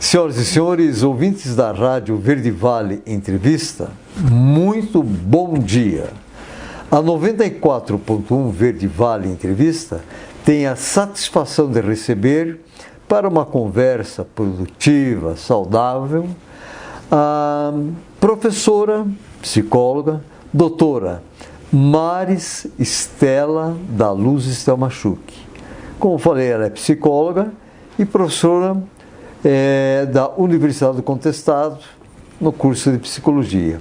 Senhoras e senhores, ouvintes da Rádio Verde Vale Entrevista, muito bom dia. A 94.1 Verde Vale Entrevista tem a satisfação de receber, para uma conversa produtiva, saudável, a professora, psicóloga, doutora Maris Stella da Luz Stelmachuk. Como falei, ela é psicóloga e professora da Universidade do Contestado, no curso de Psicologia.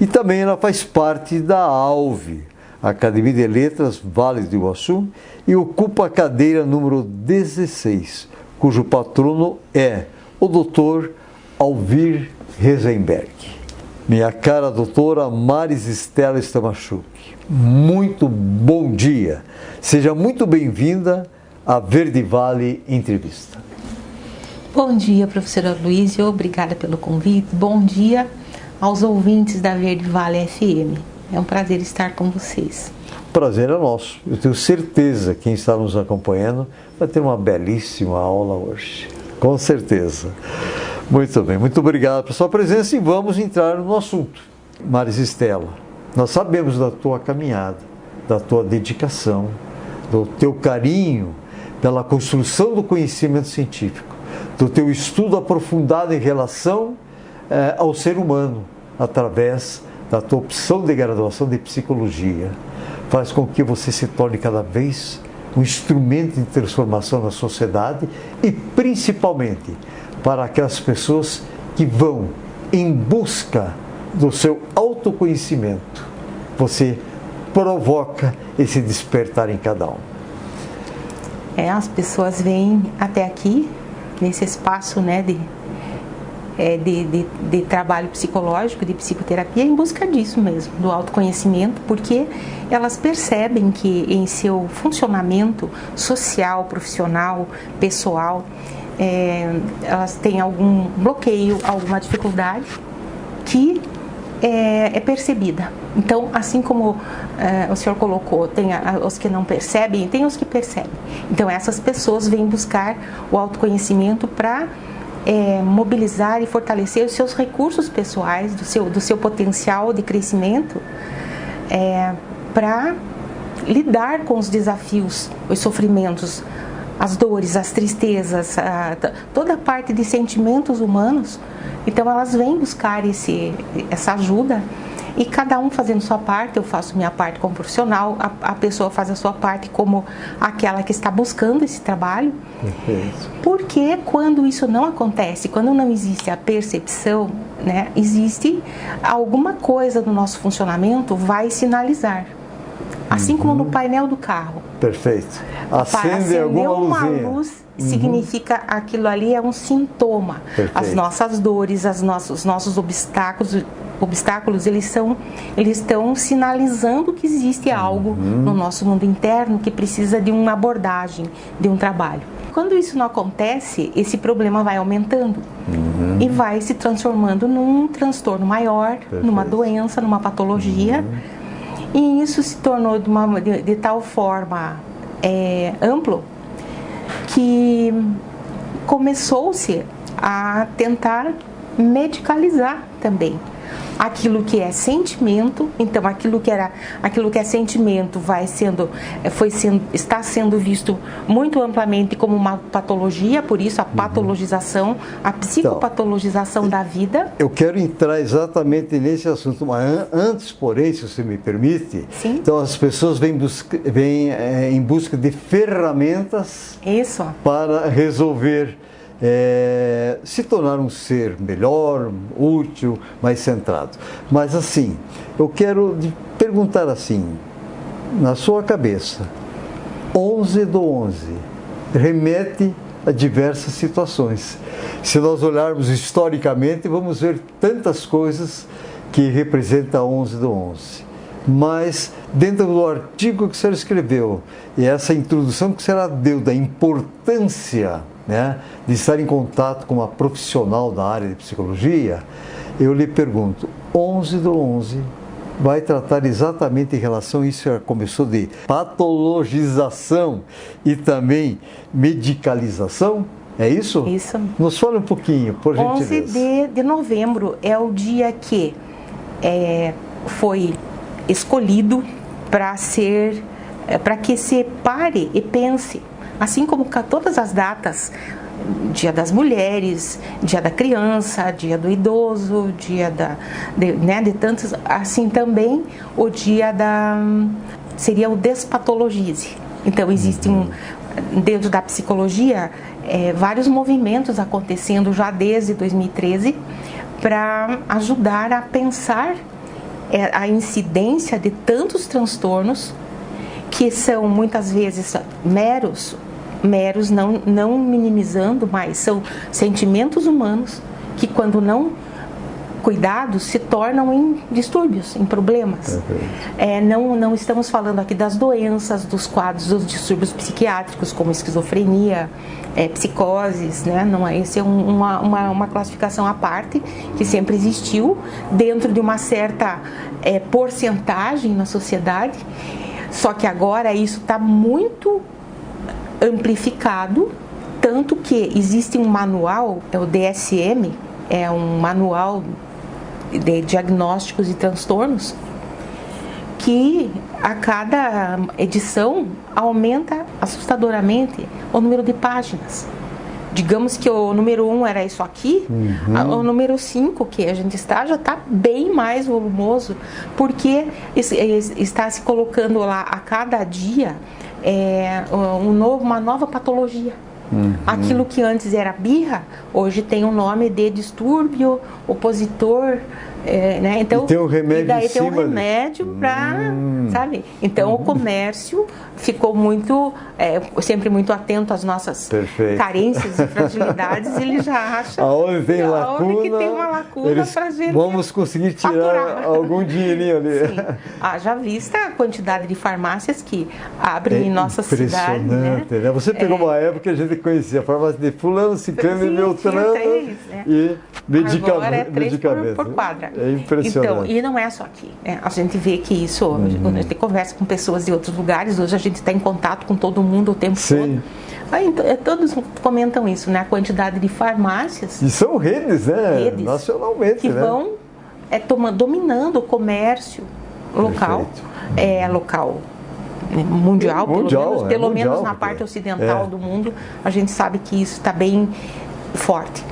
E também ela faz parte da ALVE, Academia de Letras Vale do Iguaçu, e ocupa a cadeira número 16, cujo patrono é o Dr. Alvir Reisenberg. Minha cara doutora Maris Stella Stelmachuk, muito bom dia. Seja muito bem-vinda à Verde Vale Entrevista. Bom dia, professora Luiz, obrigada pelo convite. Bom dia aos ouvintes da Verde Vale FM. É um prazer estar com vocês. Prazer é nosso. Eu tenho certeza que quem está nos acompanhando vai ter uma belíssima aula hoje. Com certeza. Muito bem, muito obrigado pela sua presença e vamos entrar no assunto. Maris Stella, nós sabemos da tua caminhada, da tua dedicação, do teu carinho pela construção do conhecimento científico, do teu estudo aprofundado em relação ao ser humano, através da tua opção de graduação de psicologia. Faz com que você se torne cada vez um instrumento de transformação na sociedade e principalmente para aquelas pessoas que vão em busca do seu autoconhecimento. Você provoca esse despertar em cada um. As pessoas vêm até aqui, nesse espaço, né, de trabalho psicológico, de psicoterapia, em busca disso mesmo, do autoconhecimento, porque elas percebem que em seu funcionamento social, profissional, pessoal, elas têm algum bloqueio, alguma dificuldade que é percebida. Então, assim como o senhor colocou, tem os que não percebem, tem os que percebem. Então, essas pessoas vêm buscar o autoconhecimento para mobilizar e fortalecer os seus recursos pessoais, do seu potencial de crescimento, para lidar com os desafios, os sofrimentos, as dores, as tristezas, toda a parte de sentimentos humanos. Então elas vêm buscar essa ajuda, e cada um fazendo sua parte. Eu faço minha parte como profissional, a pessoa faz a sua parte como aquela que está buscando esse trabalho. Perfeito. Porque quando isso não acontece, quando não existe a percepção, né, existe alguma coisa no nosso funcionamento vai sinalizar. Assim como no painel do carro. Perfeito. Acende alguma uma luzinha. luz, significa aquilo ali é um sintoma. Perfeito. As nossas dores, os nossos obstáculos, eles estão sinalizando que existe algo no nosso mundo interno que precisa de uma abordagem, de um trabalho. Quando isso não acontece, esse problema vai aumentando e vai se transformando num transtorno maior, Perfeito. Numa doença, numa patologia. E isso se tornou de tal forma amplo que começou-se a tentar medicalizar também aquilo que é sentimento. Então aquilo que é sentimento está sendo visto muito amplamente como uma patologia, por isso a patologização, a psicopatologização da vida. Eu quero entrar exatamente nesse assunto, mas antes, porém, se você me permite, Sim. Então as pessoas vêm em busca de ferramentas para resolver se tornar um ser melhor, útil, mais centrado. Mas assim, eu quero perguntar assim, na sua cabeça, 11/11 remete a diversas situações. Se nós olharmos historicamente, vamos ver tantas coisas que representam 11/11. Mas dentro do artigo que o senhor escreveu e essa introdução que o senhor deu da importância, né, de estar em contato com uma profissional da área de psicologia, eu lhe pergunto, 11/11 vai tratar exatamente em relação a isso, já começou de patologização e também medicalização? É isso? Isso. Nos fale um pouquinho, por gentileza. 11 de novembro é o dia que foi escolhido para que se pare e pense, assim como todas as datas, Dia das Mulheres, Dia da Criança, Dia do Idoso, Dia de tantos, assim também o dia seria o Despatologize. Então existe dentro da psicologia vários movimentos acontecendo já desde 2013 para ajudar a pensar a incidência de tantos transtornos que são muitas vezes meros, não minimizando, mas são sentimentos humanos que, quando não cuidados, se tornam em distúrbios, em problemas. Não estamos falando aqui das doenças, dos quadros, dos distúrbios psiquiátricos, como esquizofrenia, psicoses, né? Não é, esse é uma classificação à parte, que sempre existiu, dentro de uma certa porcentagem na sociedade, só que agora isso está muito amplificado, tanto que existe um manual, é o DSM, é um manual de diagnósticos e transtornos, que a cada edição aumenta assustadoramente o número de páginas. Digamos que o número 1 era isso aqui, o número 5 que a gente já está bem mais volumoso, porque está se colocando lá a cada dia uma nova patologia. Aquilo que antes era birra, hoje tem um nome de distúrbio opositor, né? Então, e tem um remédio, e daí tem um remédio para, sabe? Então o comércio ficou sempre muito atento às nossas carências e fragilidades. Ele já acha aonde tem lacuna, que tem uma lacuna para gente vamos conseguir tirar algum dinheirinho ali. Sim. Já vista a quantidade de farmácias que abrem em nossa cidade, né? Você pegou uma época que a gente conhecia a farmácia de fulano, ciclano e beltrano, e medicamento. Agora é 3 por quadra. É impressionante. Então, e não é só aqui. A gente vê que isso, quando a gente conversa com pessoas de outros lugares, hoje a gente está em contato com todo mundo o tempo todo. Todos comentam isso, né? A quantidade de farmácias. E são redes, né? Redes nacionalmente, que vão dominando o comércio local. Local. Mundial, pelo menos na parte ocidental do mundo, a gente sabe que isso está bem forte.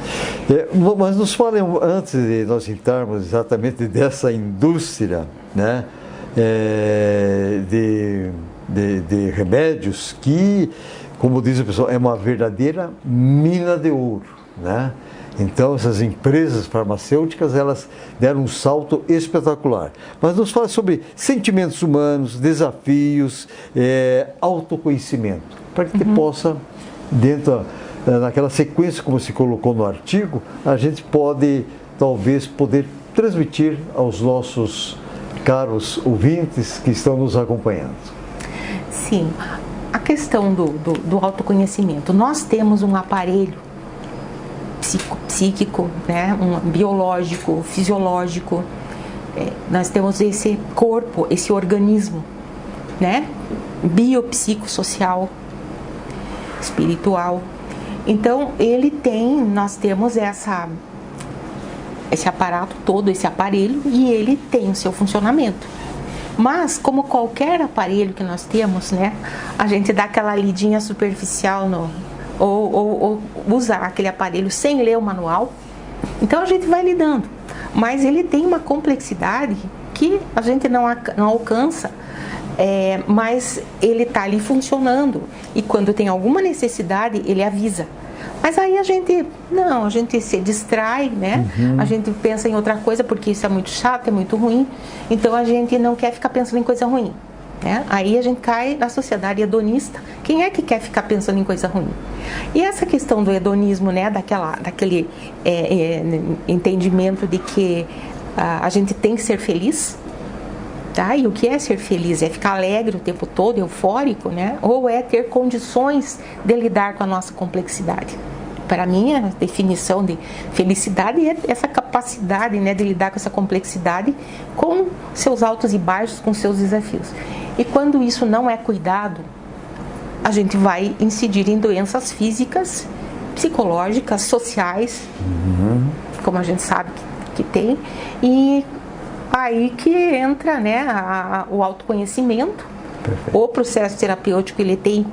Mas nos falem, antes de nós entrarmos exatamente dessa indústria, né, de remédios que, como diz o pessoal, é uma verdadeira mina de ouro, né? Então, essas empresas farmacêuticas, elas deram um salto espetacular. Mas nos fala sobre sentimentos humanos, desafios, autoconhecimento, para que possa, naquela sequência como se colocou no artigo, a gente talvez poder transmitir aos nossos caros ouvintes que estão nos acompanhando. Sim, a questão do autoconhecimento. Nós temos um aparelho psíquico, né? Biológico, fisiológico. Nós temos esse corpo, esse organismo, né? Biopsicossocial, espiritual. Então, nós temos esse aparato todo, esse aparelho, e ele tem o seu funcionamento. Mas, como qualquer aparelho que nós temos, né? A gente dá aquela lidinha superficial ou usar aquele aparelho sem ler o manual, então a gente vai lidando, mas ele tem uma complexidade que a gente não alcança, mas ele está ali funcionando, e quando tem alguma necessidade ele avisa. Mas aí a gente se distrai, né? A gente pensa em outra coisa, porque isso é muito chato, é muito ruim, então a gente não quer ficar pensando em coisa ruim. Aí a gente cai na sociedade hedonista. Quem é que quer ficar pensando em coisa ruim? E essa questão do hedonismo, né, daquele entendimento de que a gente tem que ser feliz, tá? E o que é ser feliz? É ficar alegre o tempo todo, eufórico, né? Ou é ter condições de lidar com a nossa complexidade? Para mim, a definição de felicidade é essa capacidade, né, de lidar com essa complexidade, com seus altos e baixos, com seus desafios. E quando isso não é cuidado, a gente vai incidir em doenças físicas psicológicas, sociais, como a gente sabe que tem, e aí que entra, né, o autoconhecimento. Perfeito. O processo terapêutico, ele tem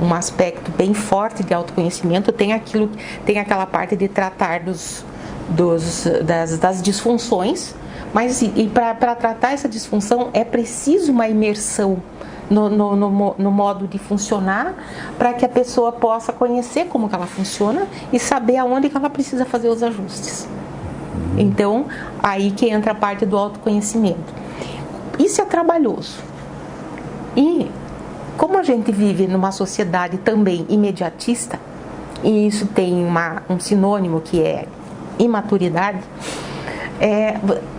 um aspecto bem forte de autoconhecimento, tem aquela parte de tratar das disfunções, mas para tratar essa disfunção é preciso uma imersão no modo de funcionar, para que a pessoa possa conhecer como que ela funciona e saber aonde que ela precisa fazer os ajustes. Então, aí que entra a parte do autoconhecimento. Isso é trabalhoso. E como a gente vive numa sociedade também imediatista, e isso tem um sinônimo que é imaturidade,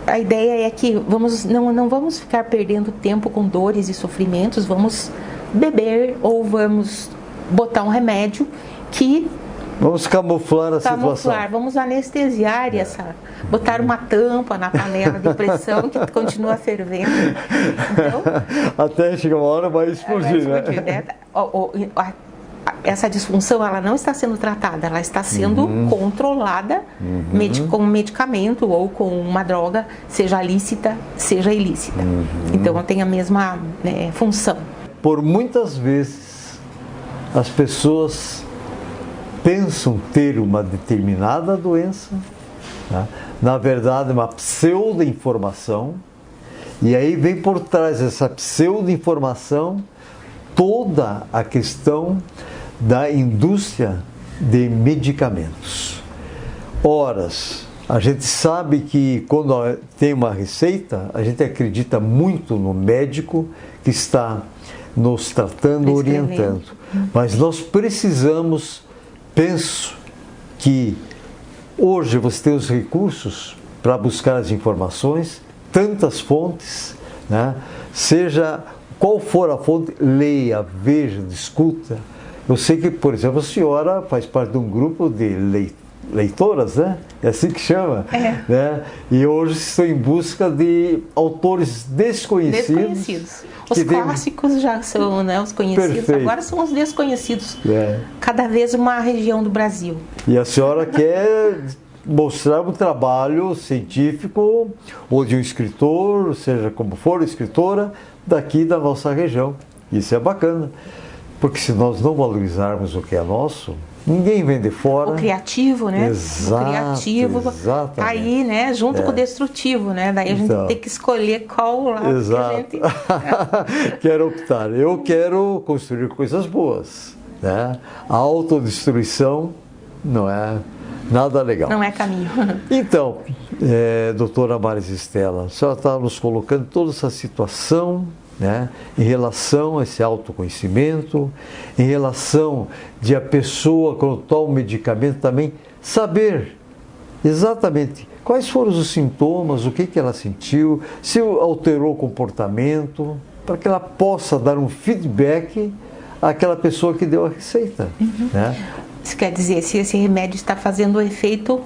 a ideia é que não vamos ficar perdendo tempo com dores e sofrimentos, vamos beber ou vamos botar um remédio que... Vamos camuflar a situação. Vamos anestesiar botar uma tampa na panela de pressão que continua fervendo. Então, até chegar uma hora vai explodir, né? Essa disfunção, ela não está sendo tratada, ela está sendo controlada com um medicamento ou com uma droga, seja lícita, seja ilícita. Então, ela tem a mesma função. Por muitas vezes, as pessoas pensam ter uma determinada doença, né? Na verdade, uma pseudo-informação, e aí vem por trás dessa pseudo-informação toda a questão da indústria de medicamentos. Ora, a gente sabe que quando tem uma receita, a gente acredita muito no médico que está nos tratando, orientando. Mas nós precisamos, penso que hoje você tem os recursos para buscar as informações, tantas fontes, né? Seja qual for a fonte, leia, veja, discuta. Eu sei que, por exemplo, a senhora faz parte de um grupo de leitoras, né? É assim que chama. Né? E hoje estou em busca de autores desconhecidos. Os clássicos já são, né, os conhecidos. Perfeito. Agora são os desconhecidos. Cada vez uma região do Brasil. E a senhora quer mostrar um trabalho científico ou de um escritor, seja como for, escritora, daqui da nossa região. Isso é bacana. Porque se nós não valorizarmos o que é nosso, ninguém vem de fora. O criativo, né? Exato, o criativo tá aí, né? Junto com o destrutivo, né? Daí a gente tem que escolher qual lado que a gente... Quero optar. Eu quero construir coisas boas, né? A autodestruição não é nada legal. Não é caminho. Então, doutora Maris Estela, a senhora está nos colocando toda essa situação, né, em relação a esse autoconhecimento, em relação de a pessoa, quando toma o medicamento, também saber exatamente quais foram os sintomas, o que ela sentiu, se alterou o comportamento, para que ela possa dar um feedback àquela pessoa que deu a receita. Né? Isso quer dizer, se esse remédio está fazendo o efeito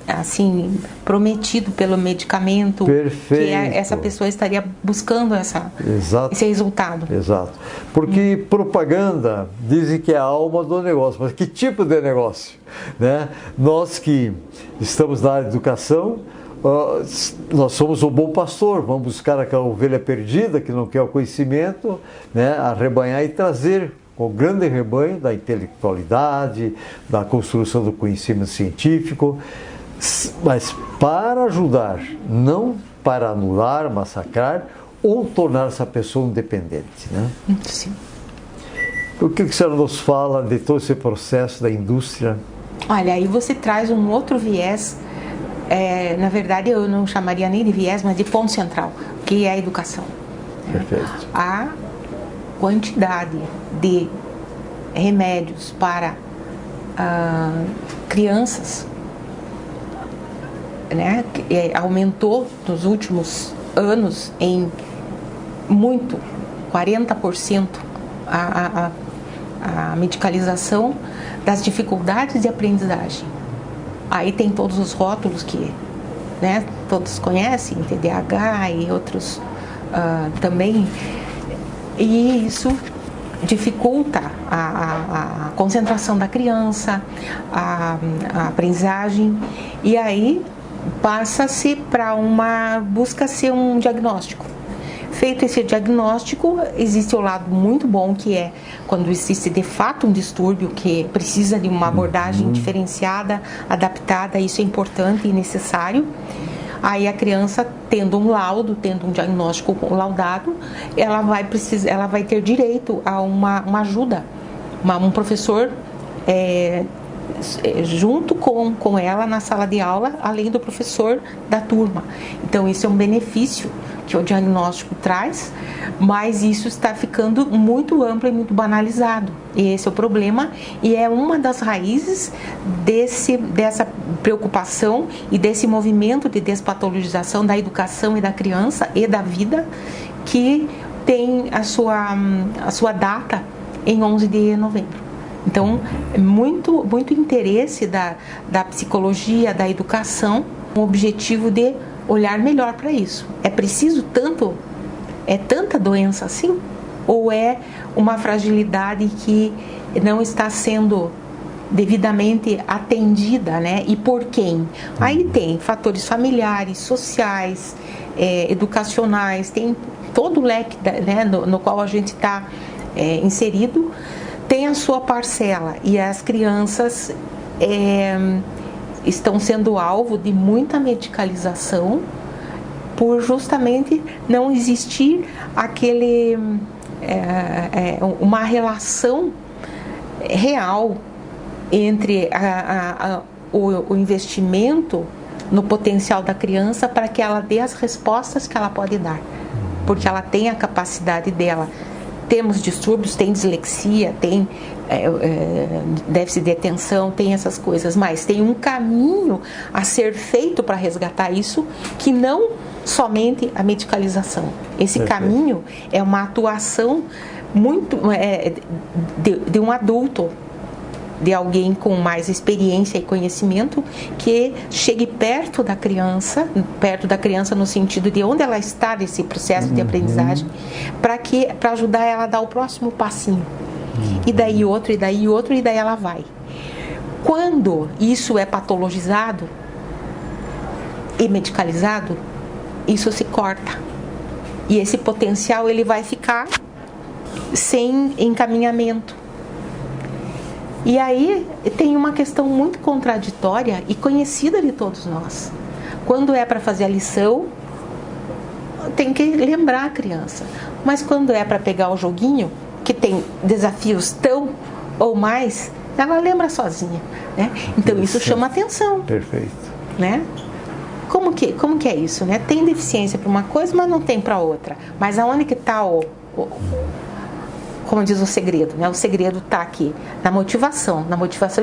assim, prometido pelo medicamento, perfeito, que essa pessoa estaria buscando esse resultado. Exato. Porque propaganda dizem que é a alma do negócio, mas que tipo de negócio? Né? Nós que estamos na área de educação, nós somos o bom pastor, vamos buscar aquela ovelha perdida que não quer o conhecimento, né? Arrebanhar e trazer o grande rebanho da intelectualidade, da construção do conhecimento científico, mas para ajudar, não para anular, massacrar ou tornar essa pessoa independente. Né? Sim. O que a senhora nos fala de todo esse processo da indústria? Olha, aí você traz um outro viés, na verdade eu não chamaria nem de viés, mas de ponto central, que é a educação. Perfeito. A quantidade de remédios para crianças, né, aumentou nos últimos anos em muito, 40% a medicalização das dificuldades de aprendizagem. Aí tem todos os rótulos que, né, todos conhecem, TDAH e outros também. E isso dificulta a concentração da criança, a aprendizagem, e aí passa-se para busca-se um diagnóstico. Feito esse diagnóstico, existe o lado muito bom, que é quando existe de fato um distúrbio que precisa de uma abordagem diferenciada, adaptada. Isso é importante e necessário. Aí a criança, tendo um laudo, tendo um diagnóstico laudado, ela vai ter direito a uma ajuda, um professor junto com ela na sala de aula, além do professor da turma. Então isso é um benefício que o diagnóstico traz, mas isso está ficando muito amplo e muito banalizado. E esse é o problema, e é uma das raízes dessa preocupação e desse movimento de despatologização da educação e da criança e da vida, que tem a sua data em 11 de novembro. Então, muito interesse da psicologia, da educação, com o objetivo de olhar melhor para isso. É preciso tanta doença assim? Ou é uma fragilidade que não está sendo devidamente atendida, né? E por quem? Aí tem fatores familiares, sociais, educacionais, tem todo o leque, né, no qual a gente está inserido, tem a sua parcela, e as crianças estão sendo alvo de muita medicalização por justamente não existir uma relação real entre o investimento no potencial da criança para que ela dê as respostas que ela pode dar, porque ela tem a capacidade dela. Temos distúrbios, tem dislexia, tem déficit de atenção, tem essas coisas, mas tem um caminho a ser feito para resgatar isso, que não somente a medicalização. Esse caminho é uma atuação muito de um adulto, de alguém com mais experiência e conhecimento, que chegue perto da criança no sentido de onde ela está nesse processo de aprendizagem, para ajudar ela a dar o próximo passinho. E daí outro, e daí outro, e daí ela vai. Quando isso é patologizado e medicalizado, isso se corta. E esse potencial ele vai ficar sem encaminhamento. E aí tem uma questão muito contraditória e conhecida de todos nós. Quando é para fazer a lição, tem que lembrar a criança. Mas quando é para pegar o joguinho, que tem desafios tão ou mais, ela lembra sozinha, né? Então isso chama atenção. Perfeito. Né? Como que é isso, né? Tem deficiência para uma coisa, mas não tem para outra. Mas aonde que está como diz o segredo, né? O segredo está aqui, na motivação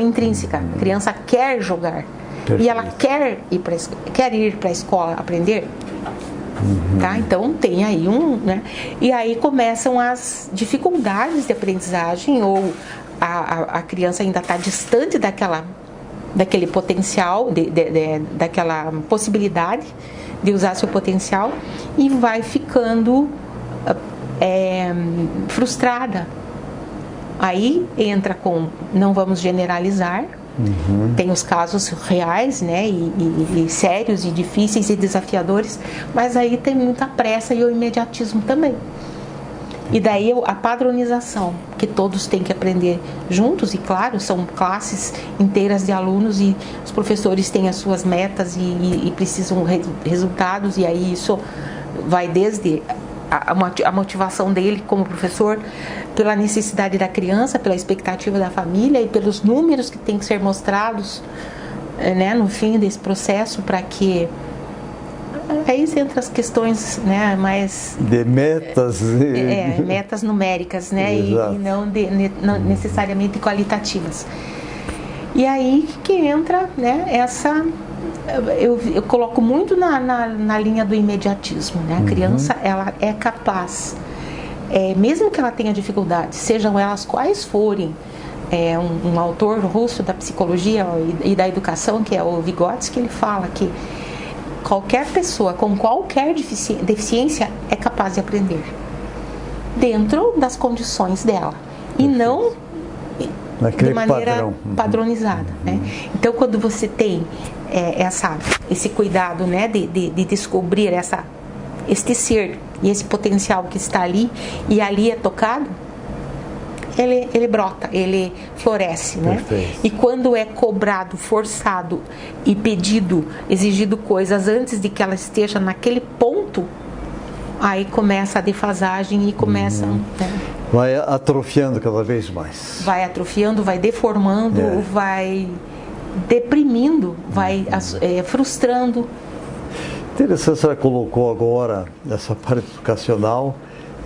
intrínseca. A criança quer jogar. Perfeito. E ela quer ir para a escola aprender. Tá? Então tem aí né? E aí começam as dificuldades de aprendizagem, ou a criança ainda está distante daquele potencial, daquela possibilidade de usar seu potencial, e vai ficando frustrada. Aí entra não vamos generalizar, tem os casos reais, né, e sérios e difíceis e desafiadores, mas aí tem muita pressa e o imediatismo também. E daí a padronização, que todos têm que aprender juntos, e claro, são classes inteiras de alunos, e os professores têm as suas metas e precisam resultados, e aí isso vai desde a motivação dele como professor, pela necessidade da criança, pela expectativa da família e pelos números que têm que ser mostrados, né, no fim desse processo, para que aí entra as questões, né, mais de metas metas numéricas, né, e não necessariamente qualitativas. E aí que entra, né, eu coloco muito na linha do imediatismo, né? A criança, ela é capaz, mesmo que ela tenha dificuldades, sejam elas quais forem. Um autor russo da psicologia e da educação, que é o Vygotsky, ele fala que qualquer pessoa com qualquer deficiência é capaz de aprender, dentro das condições dela. e não naquele de maneira padrão. padronizada, né? Então, quando você tem esse cuidado, né, de descobrir este ser e esse potencial que está ali, e ali é tocado, ele brota, ele floresce, né? Perfeito. E quando é cobrado, forçado e pedido, exigido coisas antes de que ela esteja naquele ponto, aí começa a defasagem e começa... Né? Vai atrofiando cada vez mais. Vai atrofiando, vai deformando, vai deprimindo, vai frustrando. Interessante, a senhora colocou agora essa parte educacional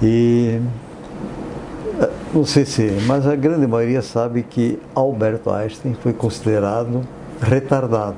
e não sei mas a grande maioria sabe que Albert Einstein foi considerado retardado.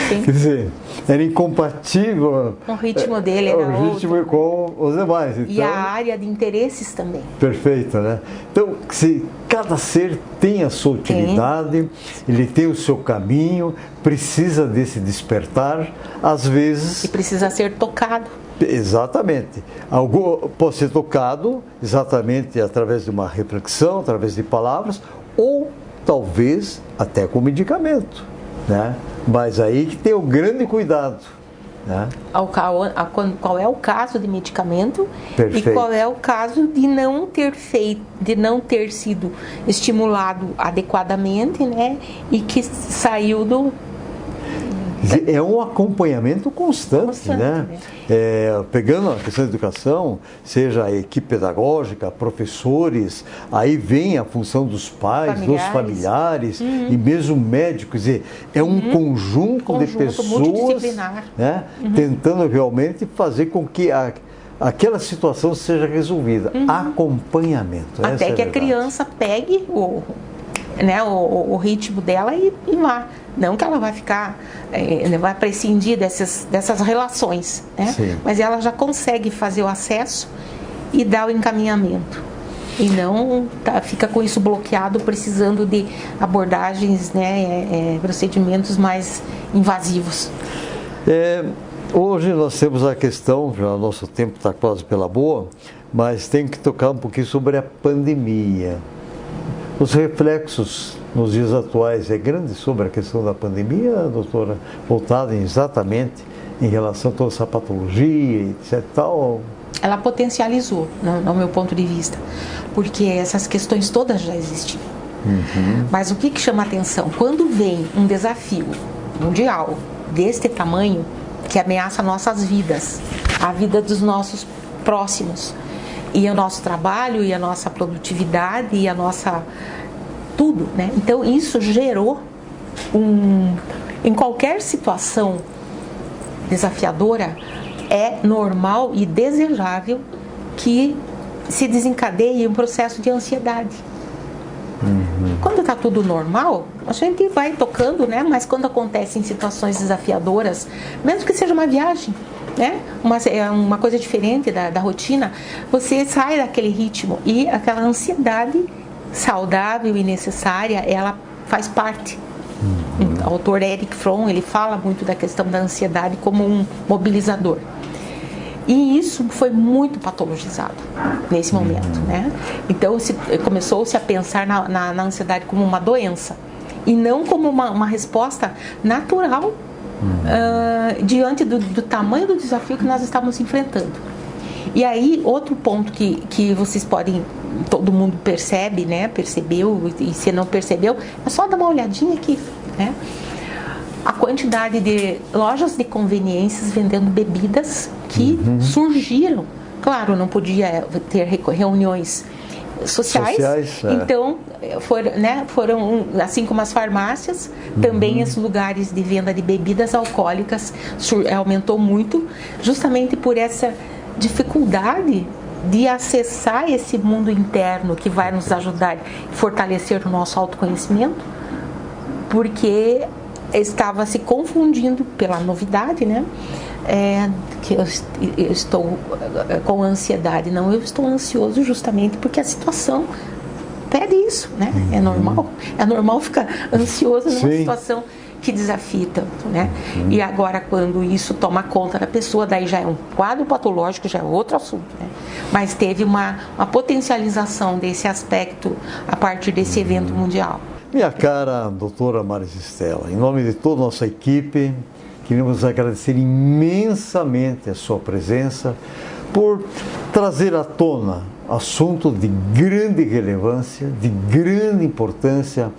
Sim. Quer dizer, era incompatível. O ritmo dele era o ritmo outro. com os demais. Então, E a área de interesses também. Perfeito, né? Então, se cada ser tem a sua utilidade, ele tem o seu caminho, precisa desse despertar, às vezes... E precisa ser tocado. Exatamente. Algo pode ser tocado exatamente através de uma reflexão, através de palavras, ou talvez até com medicamento, né? Mas aí que tem o grande cuidado, né? Qual é o caso de medicamento? Perfeito. E qual é o caso de não ter sido estimulado adequadamente, né? E que saiu do... É um acompanhamento constante, né? Pegando a questão da educação, seja a equipe pedagógica, professores, aí vem a função dos pais, dos familiares e mesmo médicos. Quer dizer, é um conjunto de pessoas, né, tentando realmente fazer com que aquela situação seja resolvida. Acompanhamento. Até que a criança pegue o ritmo dela e vá. Não que ela vai ficar, vai prescindir dessas relações, né? Mas ela já consegue fazer o acesso e dar o encaminhamento. E não fica com isso bloqueado, precisando de abordagens, né, procedimentos mais invasivos. Hoje nós temos a questão, já o nosso tempo está quase pela boa, mas tem que tocar um pouquinho sobre a pandemia. Os reflexos nos dias atuais é grande sobre a questão da pandemia, doutora, voltada exatamente em relação a toda essa patologia, etc. Tal. Ela potencializou, no meu ponto de vista, porque essas questões todas já existiam. Mas o que chama a atenção? Quando vem um desafio mundial deste tamanho, que ameaça nossas vidas, a vida dos nossos próximos, e o nosso trabalho, e a nossa produtividade, e a nossa... tudo, né? Então, isso gerou em qualquer situação desafiadora, é normal e desejável que se desencadeie um processo de ansiedade. Quando está tudo normal, a gente vai tocando, né? Mas quando acontecem situações desafiadoras, mesmo que seja uma viagem, né? Uma coisa diferente da rotina, você sai daquele ritmo e aquela ansiedade saudável e necessária, ela faz parte. O autor Erich Fromm, ele fala muito da questão da ansiedade como um mobilizador. E isso foi muito patologizado nesse momento, né? Então começou-se a pensar na ansiedade como uma doença e não como uma resposta natural diante do tamanho do desafio que nós estávamos enfrentando. E aí, outro ponto que vocês podem, todo mundo percebe, né? Percebeu, e se não percebeu, é só dar uma olhadinha aqui, né? A quantidade de lojas de conveniências vendendo bebidas que surgiram. Claro, não podia ter reuniões sociais, então foram assim como as farmácias, também os lugares de venda de bebidas alcoólicas aumentou muito, justamente por essa dificuldade de acessar esse mundo interno que vai nos ajudar a fortalecer o nosso autoconhecimento, porque estava se confundindo pela novidade, né? Que eu estou com ansiedade. Não, eu estou ansioso justamente porque a situação pede isso, né? É normal ficar ansioso numa situação que desafie tanto, né? E agora, quando isso toma conta da pessoa, daí já é um quadro patológico, já é outro assunto, né? Mas teve uma potencialização desse aspecto a partir desse evento mundial. Minha cara doutora Marisistela, em nome de toda a nossa equipe, queremos agradecer imensamente a sua presença por trazer à tona assunto de grande relevância, de grande importância.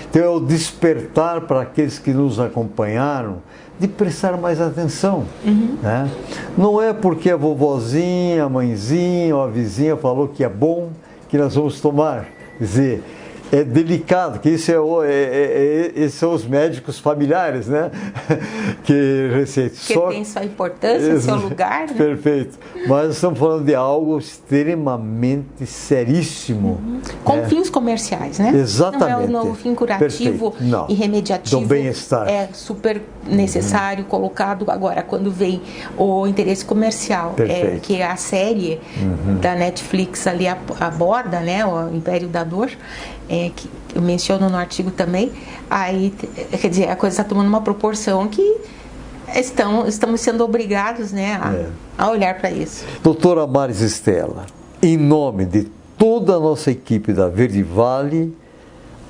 Então é o despertar para aqueles que nos acompanharam de prestar mais atenção. Né? Não é porque a vovozinha, a mãezinha ou a vizinha falou que é bom que nós vamos tomar. Quer dizer, é delicado, que isso esses são os médicos familiares, né? Que receitam. Que tem sua importância, seu lugar. Né? Perfeito. Mas estamos falando de algo extremamente seríssimo. Com fins comerciais, né? Exatamente. Não é o fim curativo e remediativo. Do bem-estar. É super necessário, colocado. Agora, quando vem o interesse comercial, que a série da Netflix ali aborda, né? O Império da Dor, que eu menciono no artigo também, aí, quer dizer, a coisa está tomando uma proporção que estamos sendo obrigados, né, a olhar para isso. Doutora Marisistela, em nome de toda a nossa equipe da Verde Vale,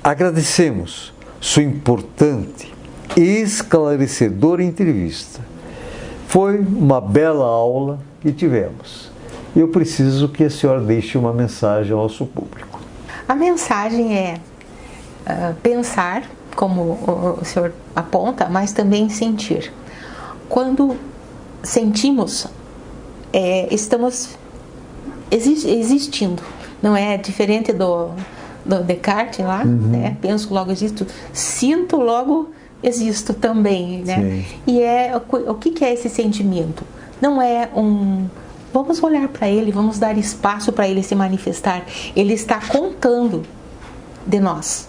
agradecemos sua importante e esclarecedora entrevista. Foi uma bela aula que tivemos. Eu preciso que a senhora deixe uma mensagem ao nosso público. A mensagem é pensar, como o senhor aponta, mas também sentir. Quando sentimos, estamos existindo. Não é diferente do Descartes lá, né? Penso, logo existo. Sinto, logo existo também, né? Sim. E o que é esse sentimento? Não é vamos olhar para ele, vamos dar espaço para ele se manifestar. Ele está contando de nós.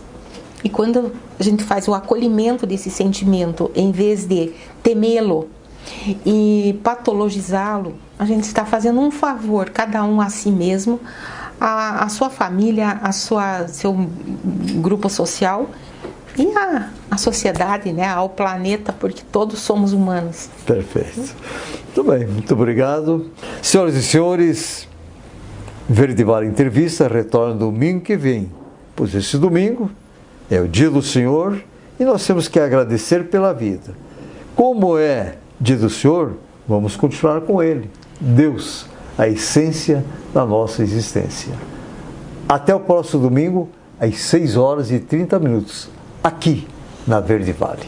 E quando a gente faz o acolhimento desse sentimento, em vez de temê-lo e patologizá-lo, a gente está fazendo um favor, cada um a si mesmo, a sua família, seu grupo social e a sociedade, né, ao planeta, porque todos somos humanos. Perfeito. Muito bem, muito obrigado. Senhoras e senhores, Verde Vale Entrevista retorna domingo que vem, pois esse domingo é o dia do Senhor e nós temos que agradecer pela vida. Como é dia do Senhor, vamos continuar com Ele. Deus, a essência da nossa existência. Até o próximo domingo, às 6h30, aqui na Verde Vale.